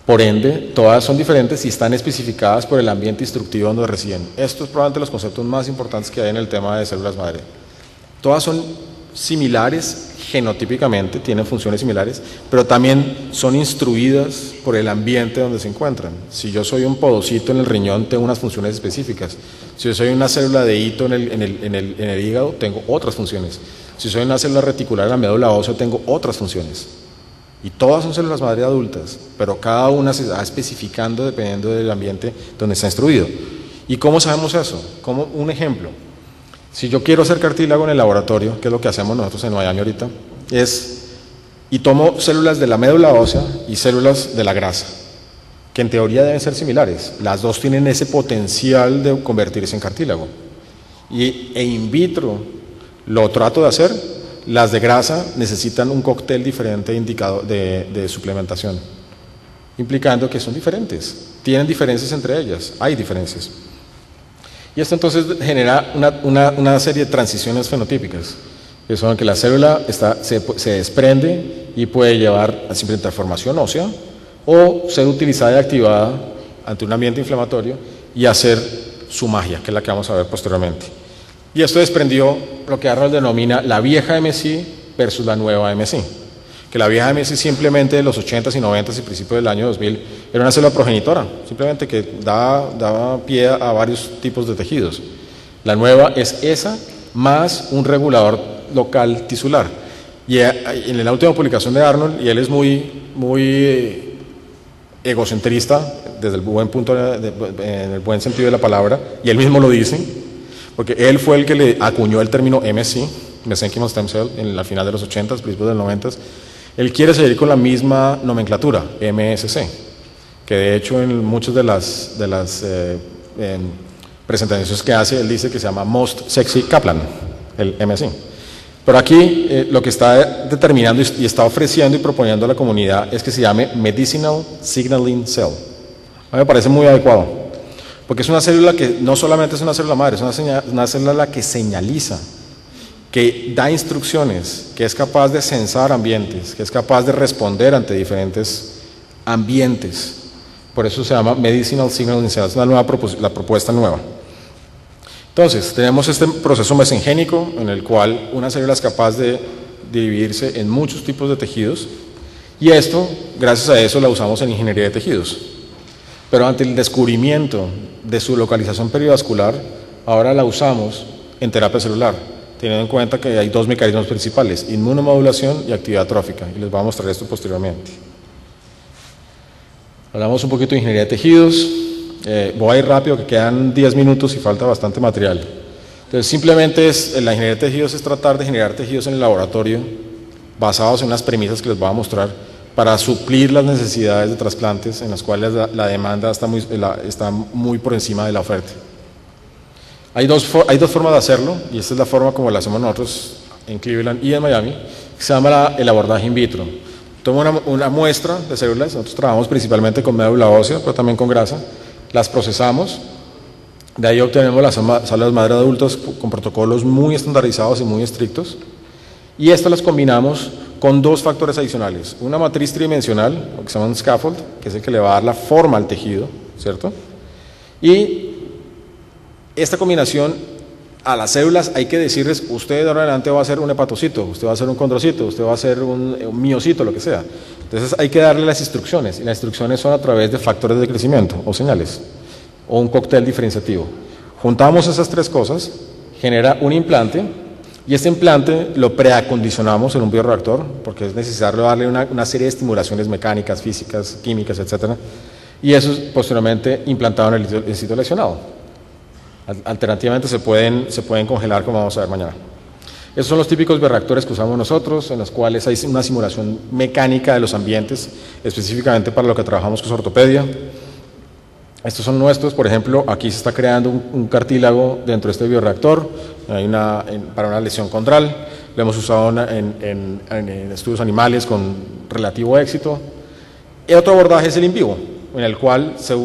Por ende, todas son diferentes y están especificadas por el ambiente instructivo donde residen. Esto es probablemente los conceptos más importantes que hay en el tema de células madre. Todas son similares genotípicamente, tienen funciones similares, pero también son instruidas por el ambiente donde se encuentran. Si yo soy un podocito en el riñón, tengo unas funciones específicas. Si yo soy una célula de hito en el hígado, tengo otras funciones. Si soy una célula reticular en la médula ósea, tengo otras funciones. Y todas son células madre adultas, pero cada una se va especificando dependiendo del ambiente donde está instruido. ¿Y cómo sabemos eso? Como un ejemplo. Si yo quiero hacer cartílago en el laboratorio, que es lo que hacemos nosotros en Miami ahorita, y tomo células de la médula ósea y células de la grasa, que en teoría deben ser similares. Las dos tienen ese potencial de convertirse en cartílago. E in vitro lo trato de hacer. Las de grasa necesitan un cóctel diferente de suplementación, implicando que son diferentes. tienen diferencias entre ellas, hay diferencias. Y esto entonces genera una serie de transiciones fenotípicas, que son que la célula se desprende y puede llevar a simplemente formación ósea o ser utilizada y activada ante un ambiente inflamatorio y hacer su magia, que es la que vamos a ver posteriormente. Y esto desprendió lo que Arnold denomina la vieja MSI versus la nueva MSI. Que la vieja MSI simplemente de los 80s y 90s y principios del año 2000 era una célula progenitora, simplemente que daba pie a varios tipos de tejidos. La nueva es esa más un regulador local tisular. Y en la última publicación de Arnold, y él es muy egocentrista desde el buen punto, en el buen sentido de la palabra, y él mismo lo dice, porque él fue el que le acuñó el término MSC, Mesenchymal Stem Cell, en la final de los 80s, principios de los 90s. Él quiere seguir con la misma nomenclatura, MSC, que de hecho en muchas de las presentaciones que hace, él dice que se llama Most Sexy Kaplan, el MSC. Pero aquí lo que está determinando y está ofreciendo y proponiendo a la comunidad es que se llame Medicinal Signaling Cell. A mí me parece muy adecuado, porque es una célula que no solamente es una célula madre, es una célula que señaliza, que da instrucciones, que es capaz de sensar ambientes, que es capaz de responder ante diferentes ambientes. Por eso se llama Medicinal Signaling Cell, es la propuesta nueva. Entonces, tenemos este proceso mesengénico en el cual una célula es capaz de dividirse en muchos tipos de tejidos, y esto, gracias a eso, la usamos en ingeniería de tejidos. Pero ante el descubrimiento de su localización perivascular, ahora la usamos en terapia celular, teniendo en cuenta que hay dos mecanismos principales, inmunomodulación y actividad trófica, y les voy a mostrar esto posteriormente. Hablamos un poquito de ingeniería de tejidos. Voy a ir rápido, que quedan 10 minutos y falta bastante material. Entonces, simplemente la ingeniería de tejidos es tratar de generar tejidos en el laboratorio basados en unas premisas que les voy a mostrar para suplir las necesidades de trasplantes en las cuales la demanda está muy por encima de la oferta. Hay dos formas de hacerlo, y esta es la forma como la hacemos nosotros en Cleveland y en Miami, que se llama el abordaje in vitro. Tomo una muestra de células, nosotros trabajamos principalmente con médula ósea, pero también con grasa, las procesamos, de ahí obtenemos las células madre de adultos con protocolos muy estandarizados y muy estrictos, y estas las combinamos con dos factores adicionales, una matriz tridimensional, lo que se llama un scaffold, que es el que le va a dar la forma al tejido, ¿cierto? Y esta combinación a las células hay que decirles, usted de ahora en adelante va a ser un hepatocito, usted va a ser un condrocito, usted va a ser un miocito, lo que sea. Entonces hay que darle las instrucciones, y las instrucciones son a través de factores de crecimiento o señales, o un cóctel diferenciativo. Juntamos esas tres cosas, genera un implante, y este implante lo preacondicionamos en un bioreactor, porque es necesario darle una serie de estimulaciones mecánicas, físicas, químicas, etcétera, y eso es posteriormente implantado en el sitio lesionado. Alternativamente se pueden congelar, como vamos a ver mañana. Esos son los típicos bioreactores que usamos nosotros, en los cuales hay una simulación mecánica de los ambientes, específicamente para lo que trabajamos, que es ortopedia. Estos son nuestros, por ejemplo, aquí se está creando un cartílago dentro de este bioreactor, para una lesión condral. Lo hemos usado en estudios animales con relativo éxito. Y otro abordaje es el in vivo, en el cual se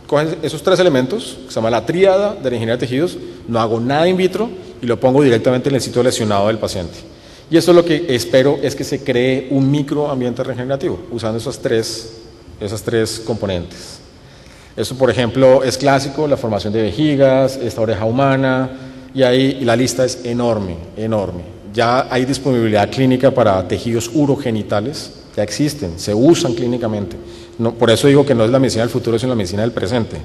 cogen esos tres elementos, que se llama la tríada de la ingeniería de tejidos, no hago nada in vitro y lo pongo directamente en el sitio lesionado del paciente. Y esto lo que espero es que se cree un microambiente regenerativo, usando esas tres componentes. Eso, por ejemplo, es clásico, la formación de vejigas, esta oreja humana, y ahí la lista es enorme, enorme. Ya hay disponibilidad clínica para tejidos urogenitales, ya existen, se usan clínicamente. No, por eso digo que no es la medicina del futuro, sino la medicina del presente.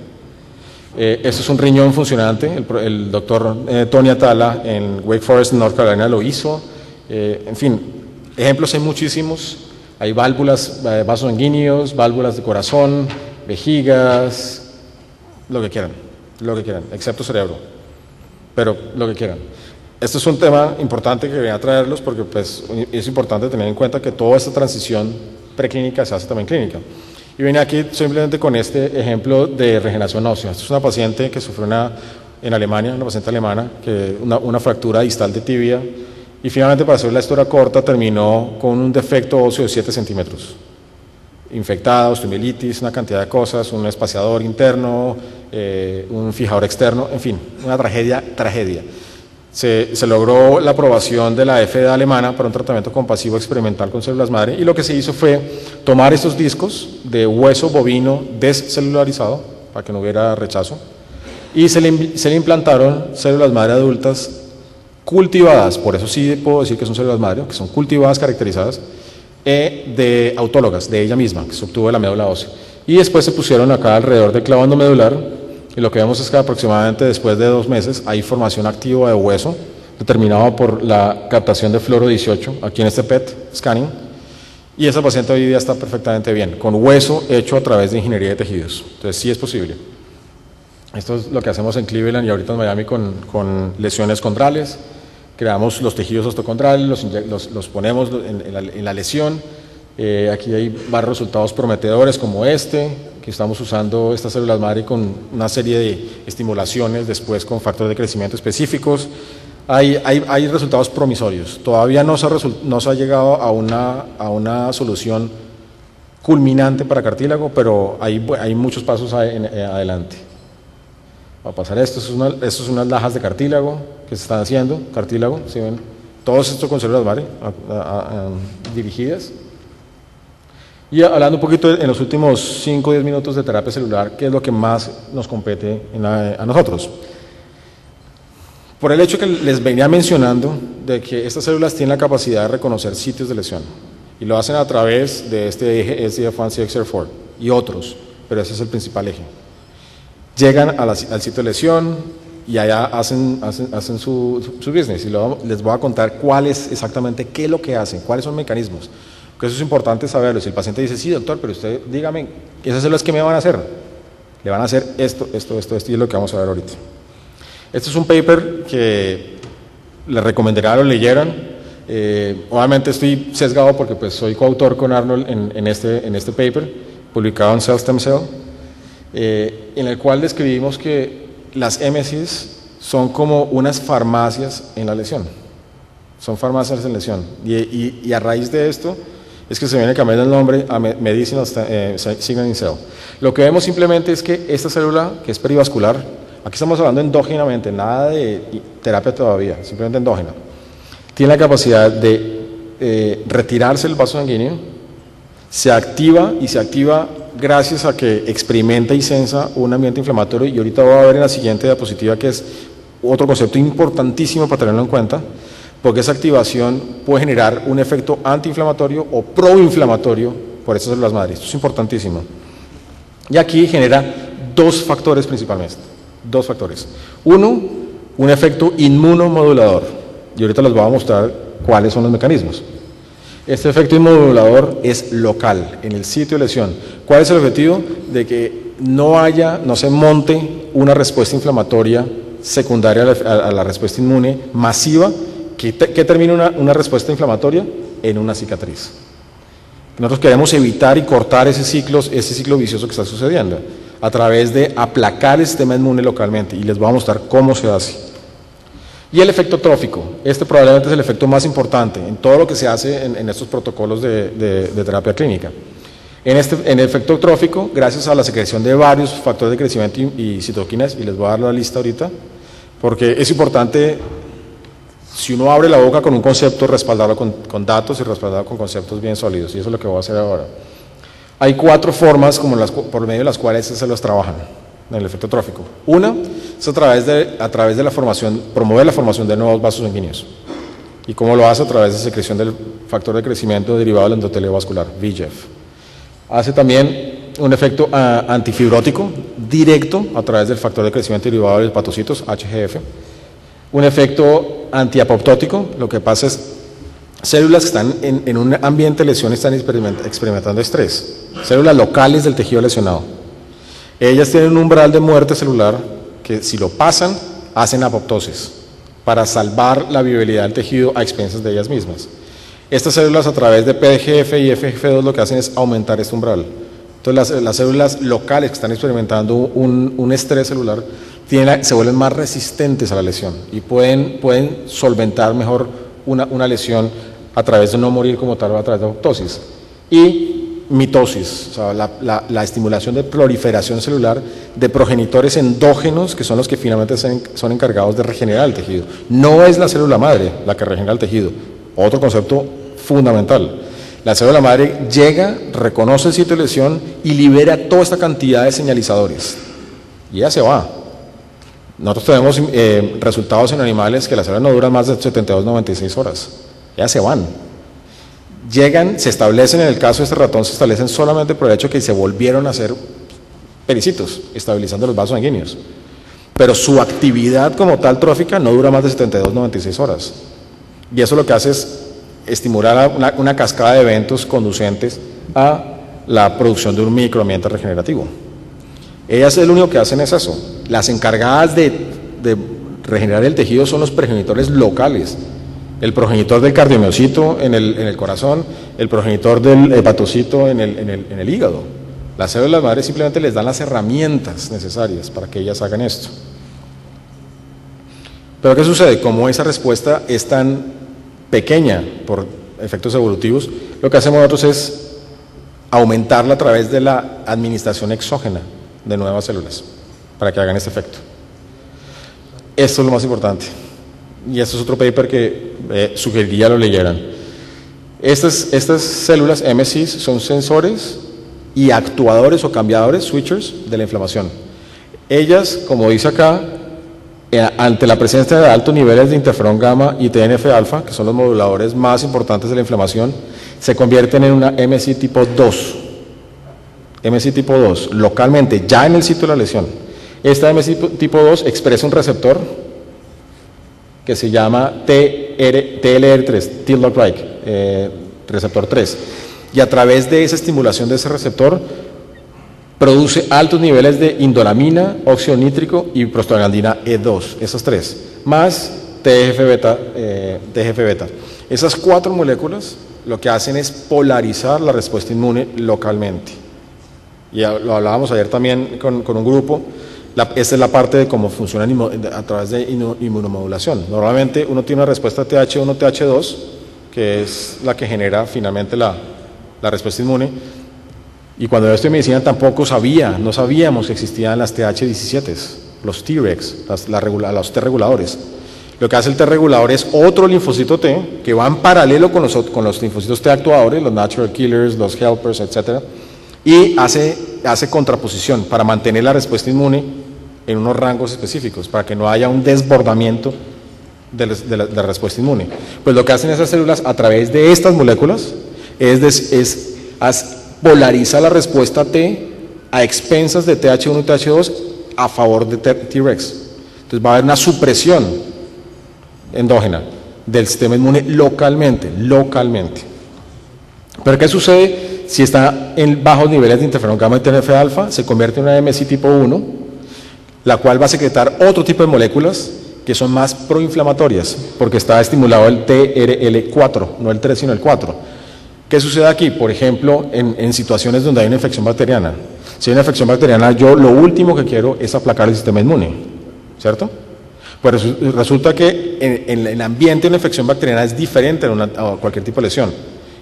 Esto es un riñón funcionante, el doctor Tony Atala en Wake Forest, North Carolina, lo hizo. En fin, ejemplos hay muchísimos. Hay válvulas, vasos sanguíneos, válvulas de corazón, vejigas, lo que quieran, excepto cerebro, pero lo que quieran. Este es un tema importante que quería traerlos porque pues, es importante tener en cuenta que toda esta transición preclínica se hace también clínica. Y vine aquí simplemente con este ejemplo de regeneración ósea. Esta es una paciente que sufrió en Alemania, una paciente alemana, una fractura distal de tibia, y finalmente, para hacer la historia corta, terminó con un defecto óseo de 7 centímetros. infectada, osteomielitis, una cantidad de cosas, un espaciador interno, un fijador externo, en fin, una tragedia. Se logró la aprobación de la FDA alemana para un tratamiento compasivo experimental con células madre, y lo que se hizo fue tomar estos discos de hueso bovino descelularizado para que no hubiera rechazo, y se le implantaron células madre adultas cultivadas, por eso sí puedo decir que son células madre, que son cultivadas, caracterizadas, de autólogas, de ella misma, que se obtuvo de la médula ósea. Y después se pusieron acá alrededor del clavando medular, y lo que vemos es que aproximadamente después de 2 meses hay formación activa de hueso, determinado por la captación de fluoro 18, aquí en este PET scanning, y esa paciente hoy día está perfectamente bien, con hueso hecho a través de ingeniería de tejidos. Entonces sí es posible. Esto es lo que hacemos en Cleveland y ahorita en Miami con lesiones condrales. Creamos los tejidos osteocondrales, los ponemos en la lesión. Aquí hay varios resultados prometedores como que estamos usando estas células madre con una serie de estimulaciones, después con factores de crecimiento específicos. Hay resultados promisorios. Todavía no se ha llegado a una solución culminante para cartílago, pero hay muchos pasos adelante. Va a pasar esto son unas lajas de cartílago que se están haciendo, cartílago, ¿sí ven? Todo esto con células madre dirigidas. Y hablando un poquito en los últimos 5 o 10 minutos de terapia celular, ¿qué es lo que más nos compete a nosotros? Por el hecho que les venía mencionando de que estas células tienen la capacidad de reconocer sitios de lesión, y lo hacen a través de este eje SDF1-CXCR4 y otros, pero ese es el principal eje. Llegan al sitio de lesión y allá hacen su business, y les voy a contar exactamente qué es lo que hacen, cuáles son los mecanismos. Porque eso es importante saberlo. Si el paciente dice, sí, doctor, pero usted dígame, ¿esas células qué me van a hacer? Le van a hacer esto, y es lo que vamos a ver ahorita. Este es un paper que les recomendaría que lo leyeran. Obviamente estoy sesgado porque pues, soy coautor con Arnold en este paper, publicado en Cell Stem Cell, en el cual describimos que las MSCs son como unas farmacias en la lesión. Son farmacias en lesión. Y a raíz de esto es que se viene cambiando el nombre a Medicinal Signaling Cell. Lo que vemos simplemente es que esta célula, que es perivascular, aquí estamos hablando endógenamente, nada de terapia todavía, simplemente endógena, tiene la capacidad de retirarse el vaso sanguíneo, se activa gracias a que experimenta y sensa un ambiente inflamatorio, y ahorita voy a ver en la siguiente diapositiva que es otro concepto importantísimo para tenerlo en cuenta, porque esa activación puede generar un efecto antiinflamatorio o proinflamatorio por estas células madre. Esto es importantísimo. Y aquí genera 2 factores principalmente. 2 factores. Uno, un efecto inmunomodulador. Y ahorita les voy a mostrar cuáles son los mecanismos. Este efecto inmunomodulador es local, en el sitio de lesión. ¿Cuál es el objetivo? De que no se monte una respuesta inflamatoria secundaria a la respuesta inmune masiva, que termina una respuesta inflamatoria en una cicatriz. Nosotros queremos evitar y cortar ese ciclo vicioso que está sucediendo a través de aplacar el sistema inmune localmente, y les voy a mostrar cómo se hace. Y el efecto trófico, probablemente es el efecto más importante en todo lo que se hace en estos protocolos de terapia clínica. En el efecto trófico, gracias a la secreción de varios factores de crecimiento y citoquinas, y les voy a dar la lista ahorita, porque es importante. Si uno abre la boca con un concepto, respaldarlo con datos y respaldarlo con conceptos bien sólidos, y eso es lo que voy a hacer ahora. Hay 4 formas por medio de las cuales se los trabajan en el efecto trófico. Una es a través de la formación, promover la formación de nuevos vasos sanguíneos. ¿Y cómo lo hace? A través de secreción del factor de crecimiento derivado del endotelio vascular, VEGF. Hace también un efecto antifibrótico directo a través del factor de crecimiento derivado de los hepatocitos, HGF. Un efecto antiapoptótico, lo que pasa es células que están en un ambiente de lesión están experimentando estrés, células locales del tejido lesionado. Ellas tienen un umbral de muerte celular que si lo pasan, hacen apoptosis para salvar la viabilidad del tejido a expensas de ellas mismas. Estas células a través de PDGF y FGF2 lo que hacen es aumentar este umbral. Entonces las células locales que están experimentando un estrés celular se vuelven más resistentes a la lesión y pueden solventar mejor una lesión a través de no morir como tal o a través de apoptosis. Y mitosis, o sea, la estimulación de proliferación celular de progenitores endógenos, que son los que finalmente son encargados de regenerar el tejido. No es la célula madre la que regenera el tejido. Otro concepto fundamental. La célula madre llega, reconoce el sitio de lesión y libera toda esta cantidad de señalizadores. Y ella se va. Nosotros tenemos resultados en animales que las células no duran más de 72-96 horas. Ya se van. Llegan, se establecen, en el caso de este ratón, se establecen solamente por el hecho que se volvieron a hacer pericitos, estabilizando los vasos sanguíneos. Pero su actividad como tal trófica no dura más de 72-96 horas. Y eso lo que hace es estimular una cascada de eventos conducentes a la producción de un microambiente regenerativo. Ellas lo único que hacen es eso. Las encargadas de regenerar el tejido son los progenitores locales. El progenitor del cardiomiocito en el corazón, el progenitor del hepatocito en el hígado. Las células madres simplemente les dan las herramientas necesarias para que ellas hagan esto. Pero ¿qué sucede? Como esa respuesta es tan pequeña por efectos evolutivos, lo que hacemos nosotros es aumentarla a través de la administración exógena de nuevas células para que hagan este efecto. Esto es lo más importante. Y esto es otro paper que sugeriría lo leyeran. Estas células MSCs son sensores y actuadores o cambiadores, switchers, de la inflamación. Ellas, como dice acá, ante la presencia de altos niveles de interferón gamma y TNF-alfa, que son los moduladores más importantes de la inflamación, se convierten en una MSC tipo 2. MSC tipo 2, localmente, ya en el sitio de la lesión. Esta MSC tipo 2 expresa un receptor que se llama TLR3, TLR-like, receptor 3. Y a través de esa estimulación de ese receptor, produce altos niveles de indolamina, óxido nítrico y prostaglandina E2, esos tres, más TGF-beta. Esas 4 moléculas lo que hacen es polarizar la respuesta inmune localmente. Y lo hablábamos ayer también con un grupo. Esta es la parte de cómo funciona a través de inmunomodulación. Normalmente uno tiene una respuesta TH1, TH2, que es la que genera finalmente la respuesta inmune. Y cuando yo estudié medicina tampoco no sabíamos que existían las TH17, los Tregs, los T reguladores. Lo que hace el T regulador es otro linfocito T que va en paralelo con los linfocitos T actuadores, los natural killers, los helpers, etc. Y hace contraposición para mantener la respuesta inmune en unos rangos específicos, para que no haya un desbordamiento de la respuesta inmune. Pues lo que hacen esas células a través de estas moléculas es polarizar la respuesta T a expensas de TH1 y TH2 a favor de Tregs. Entonces va a haber una supresión endógena del sistema inmune localmente. Pero ¿qué sucede si está en bajos niveles de interferón gamma y TNF-alfa? Se convierte en una MSC tipo 1, la cual va a secretar otro tipo de moléculas que son más proinflamatorias, porque está estimulado el TRL4, no el 3 sino el 4. ¿Qué sucede aquí? Por ejemplo, en situaciones donde hay una infección bacteriana. Si hay una infección bacteriana, yo lo último que quiero es aplacar el sistema inmune, ¿cierto? Pues resulta que en el ambiente de una infección bacteriana es diferente a cualquier tipo de lesión.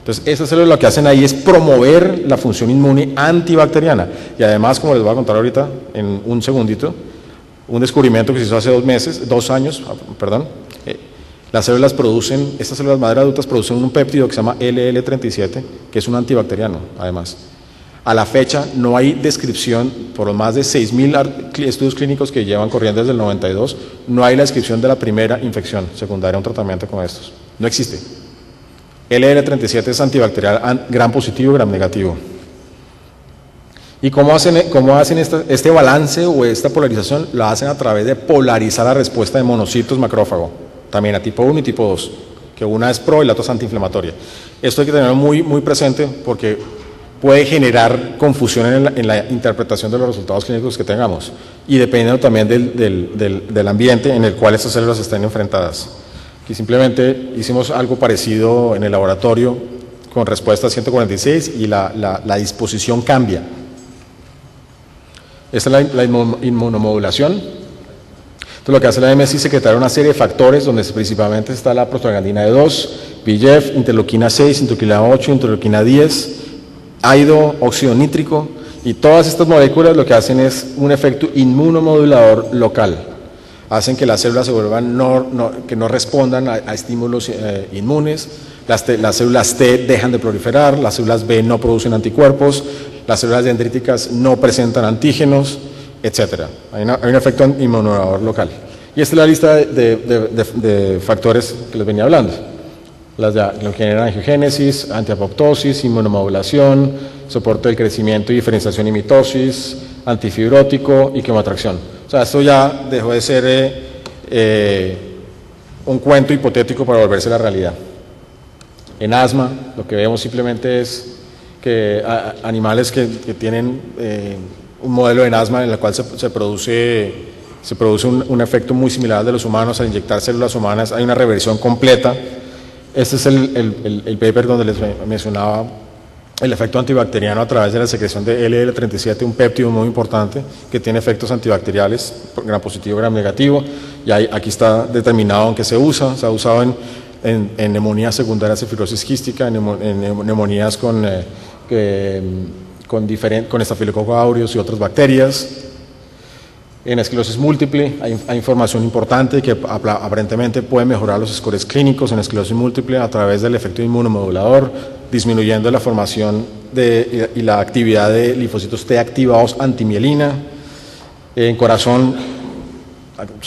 Entonces, esas células lo que hacen ahí es promover la función inmune antibacteriana. Y además, como les voy a contar ahorita, en un segundito, un descubrimiento que se hizo hace 2 años, las células estas células madre adultas producen un péptido que se llama LL37, que es un antibacteriano, además. A la fecha no hay descripción, por los más de 6.000 estudios clínicos que llevan corriendo desde el 92, no hay la descripción de la primera infección secundaria a un tratamiento como estos. No existe. LL37 es antibacterial, gram positivo y gram negativo. ¿Y cómo hacen este balance o esta polarización? Lo hacen a través de polarizar la respuesta de monocitos macrófago, también a tipo 1 y tipo 2, que una es pro y la otra es antiinflamatoria. Esto hay que tenerlo muy, muy presente porque puede generar confusión en la interpretación de los resultados clínicos que tengamos y dependiendo también del ambiente en el cual estas células estén enfrentadas. Aquí simplemente hicimos algo parecido en el laboratorio con respuesta 146 y la disposición cambia. Esta es la inmunomodulación. Entonces lo que hace la MSC es secretar una serie de factores donde principalmente está la prostaglandina E2, VEGF, interleuquina 6, interleuquina 8, interleuquina 10, ácido, óxido nítrico, y todas estas moléculas lo que hacen es un efecto inmunomodulador local. Hacen que las células se vuelvan que no respondan a estímulos inmunes, las células T dejan de proliferar, las células B no producen anticuerpos, las células dendríticas no presentan antígenos, etc. Hay un efecto inmunomodulador local. Y esta es la lista de factores que les venía hablando. Lo que generan angiogénesis, antiapoptosis, inmunomodulación, soporte del crecimiento y diferenciación y mitosis, antifibrótico y quimoatracción. O sea, esto ya dejó de ser un cuento hipotético para volverse la realidad. En asma, lo que vemos simplemente es que animales que tienen un modelo en asma en el cual se produce un efecto muy similar al de los humanos. Al inyectar células humanas hay una reversión completa. Este es el paper donde les mencionaba el efecto antibacteriano a través de la secreción de LL37, un péptido muy importante que tiene efectos antibacteriales, gram positivo, gram negativo, y aquí está determinado en qué se usa. Se ha usado en neumonías secundarias de fibrosis quística, en neumonías con estafilococcus aureus y otras bacterias. En esclerosis múltiple hay información importante que aparentemente puede mejorar los scores clínicos en esclerosis múltiple a través del efecto inmunomodulador, disminuyendo la formación y la actividad de linfocitos T activados antimielina. En corazón,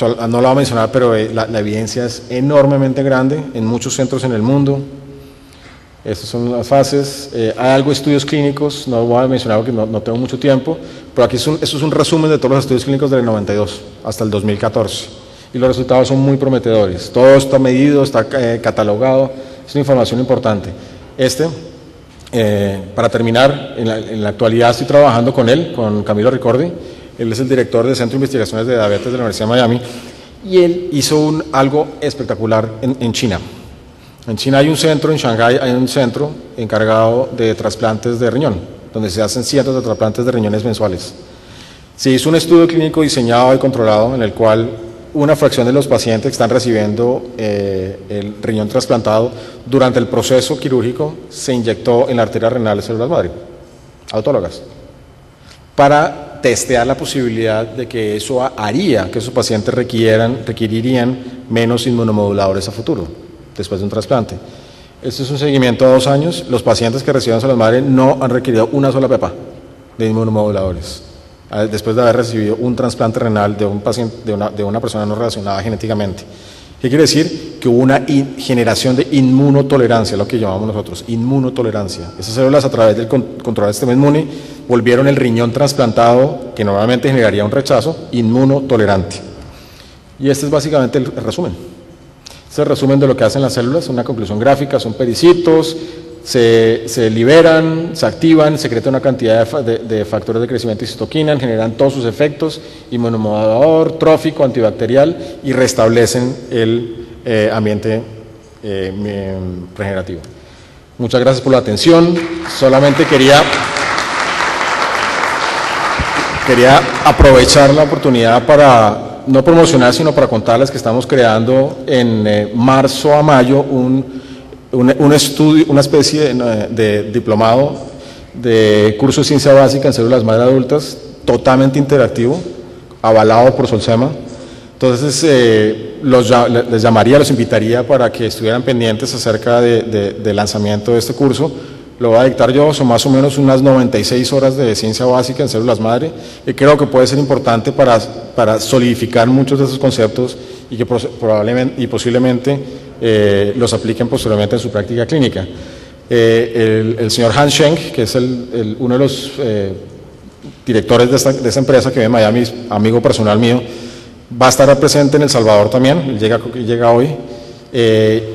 no lo voy a mencionar, pero la evidencia es enormemente grande en muchos centros en el mundo. Estas son las fases. Hay algo de estudios clínicos, no lo voy a mencionar porque no tengo mucho tiempo, pero aquí esto es un resumen de todos los estudios clínicos del 92 hasta el 2014. Y los resultados son muy prometedores. Todo está medido, está catalogado, es una información importante. Para terminar, en la actualidad estoy trabajando con él, con Camilo Ricordi. Él es el director del Centro de Investigaciones de Diabetes de la Universidad de Miami, y él hizo algo espectacular en China. En China hay un centro, en Shanghái hay un centro encargado de trasplantes de riñón, donde se hacen cientos de trasplantes de riñones mensuales. Se hizo un estudio clínico diseñado y controlado en el cual una fracción de los pacientes que están recibiendo el riñón trasplantado durante el proceso quirúrgico se inyectó en la arteria renal de células madre, autólogas, para testear la posibilidad de que eso haría que esos pacientes requerirían menos inmunomoduladores a futuro, después de un trasplante. Este es un seguimiento de 2 años. Los pacientes que reciben células madre no han requerido una sola pepa de inmunomoduladores después de haber recibido un trasplante renal de un paciente, de una persona no relacionada genéticamente. ¿Qué quiere decir? Que hubo una generación de inmunotolerancia, lo que llamamos nosotros, inmunotolerancia. Esas células, a través del control del sistema inmune, volvieron el riñón trasplantado, que normalmente generaría un rechazo, inmunotolerante. Y este es básicamente el resumen. Este es el resumen de lo que hacen las células, una conclusión gráfica, son pericitos, se liberan, se activan, secretan una cantidad de factores de crecimiento y citoquina, generan todos sus efectos, inmunomodulador, trófico, antibacterial, y restablecen el ambiente regenerativo. Muchas gracias por la atención. Solamente quería aprovechar la oportunidad para no promocionar, sino para contarles que estamos creando en marzo a mayo un estudio, una especie de diplomado de curso de ciencia básica en células madre adultas, totalmente interactivo, avalado por Solsema. Entonces les llamaría, los invitaría para que estuvieran pendientes acerca del lanzamiento de este curso. Lo voy a dictar yo, son más o menos unas 96 horas de ciencia básica en células madre, y creo que puede ser importante para solidificar muchos de esos conceptos y que probablemente y posiblemente los apliquen posteriormente en su práctica clínica. El señor Han Sheng, que es uno de los directores de esta empresa que vive en Miami, amigo personal mío, va a estar presente en El Salvador también. Él llega hoy.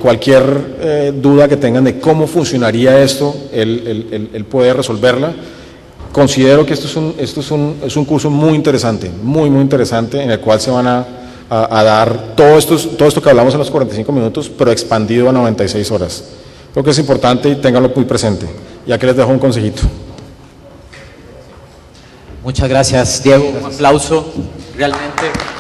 Cualquier duda que tengan de cómo funcionaría esto, él puede resolverla. Considero que esto es un curso muy interesante, muy interesante, en el cual se van a dar todo esto que hablamos en los 45 minutos, pero expandido a 96 horas. Creo que es importante y ténganlo muy presente. Ya que les dejo un consejito. Muchas gracias, Diego. Un aplauso realmente.